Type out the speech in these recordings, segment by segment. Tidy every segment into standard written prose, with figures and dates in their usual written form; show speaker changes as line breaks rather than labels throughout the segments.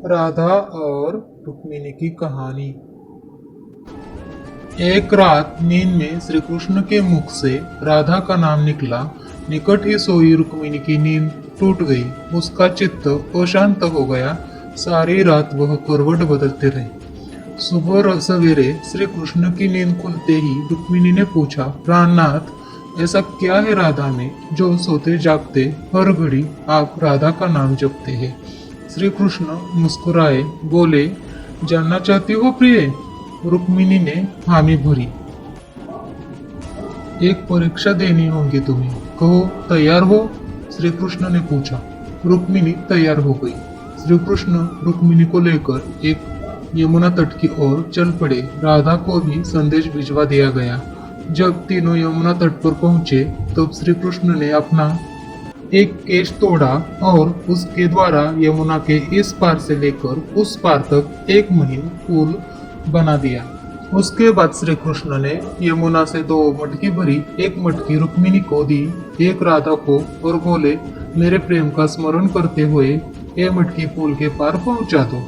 राधा और रुक्मिणी की कहानी। एक रात नींद में श्री कृष्ण के मुख से राधा का नाम निकला। निकट ही सोई रुक्मिणी की नींद टूट गई। उसका चित्त अशांत हो गया। सारी रात वह करवट बदलते रहे। सुबह सवेरे श्री कृष्ण की नींद खुलते ही रुक्मिणी ने पूछा, प्राणनाथ, ऐसा क्या है राधा में जो सोते जागते हर घड़ी आप राधा का नाम जपते हैं? श्री कृष्ण मुस्कुराए, बोले, जानना चाहती हो प्रिय? रुक्मिणी ने हामी भरी। एक परीक्षा देनी होगी तुम्हें, कहो तैयार हो? श्री कृष्ण ने पूछा। रुक्मिणी तैयार हो गई। श्री कृष्ण रुक्मिणी को लेकर एक यमुना तट की ओर चल पड़े। राधा को भी संदेश भिजवा दिया गया। जब तीनों यमुना तट पर पहुंचे तब श्री कृष्ण ने अपना एक केश तोड़ा और उसके द्वारा यमुना के इस पार से लेकर उस पार तक एक महीन पुल बना दिया। उसके बाद श्री कृष्ण ने यमुना से 2 मटकी भरी एक मटकी रुक्मिणी को दी, एक राधा को, और बोले, मेरे प्रेम का स्मरण करते हुए ये मटकी पुल के पार पहुंचा दो।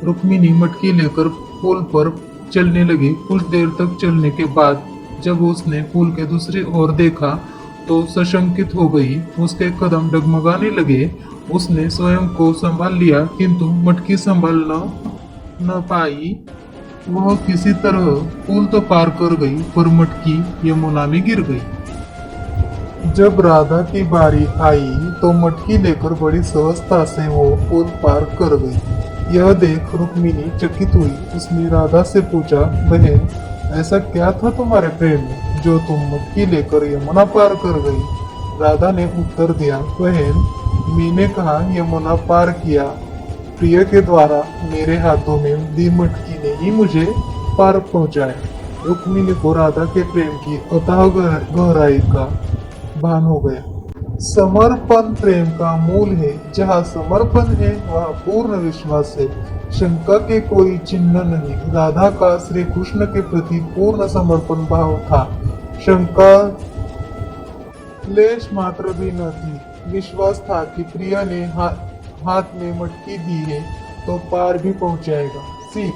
रुक्मिणी मटकी लेकर पुल पर चलने लगी। कुछ देर तक चलने के बाद जब उसने पुल के दूसरी ओर देखा तो सशंकित हो गई। उसके कदम डगमगाने लगे। उसने स्वयं को संभाल लिया किंतु मटकी संभाल न पाई। वह किसी तरह पुल तो पार कर गई पर मटकी यमुना में गिर गई। जब राधा की बारी आई तो मटकी लेकर बड़ी सहजता से वो पुल पार कर गई। यह देख रुक्मिणी चकित हुई। उसने राधा से पूछा, बहन, ऐसा क्या था तुम्हारे प्रेम में जो तुम मटकी लेकर यमुना पार कर गई? राधा ने उत्तर दिया, बहन, मैंने कहा यमुना पार किया। प्रिय के द्वारा मेरे हाथों में दी मटकी ने ही मुझे पार पहुंचाया। रुक्मिणी को राधा के प्रेम की अथाह गहराई का भान हो गया। समर्पण प्रेम का मूल है। जहाँ समर्पण है वहाँ पूर्ण विश्वास है। शंका के कोई चिन्ह नहीं। राधा का श्री कृष्ण के प्रति पूर्ण समर्पण भाव था। शंका लेश मात्र भी न थी। विश्वास था कि प्रिया ने हाथ में मटकी दी है तो पार भी पहुंचाएगा। सीख,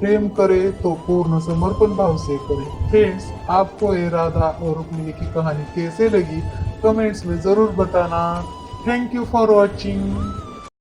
प्रेम करे तो पूर्ण समर्पण भाव से करे। फ्रेंड्स, आपको ये राधा और रुक्मिणी की कहानी कैसे लगी कमेंट्स में जरूर बताना। Thank you for watching.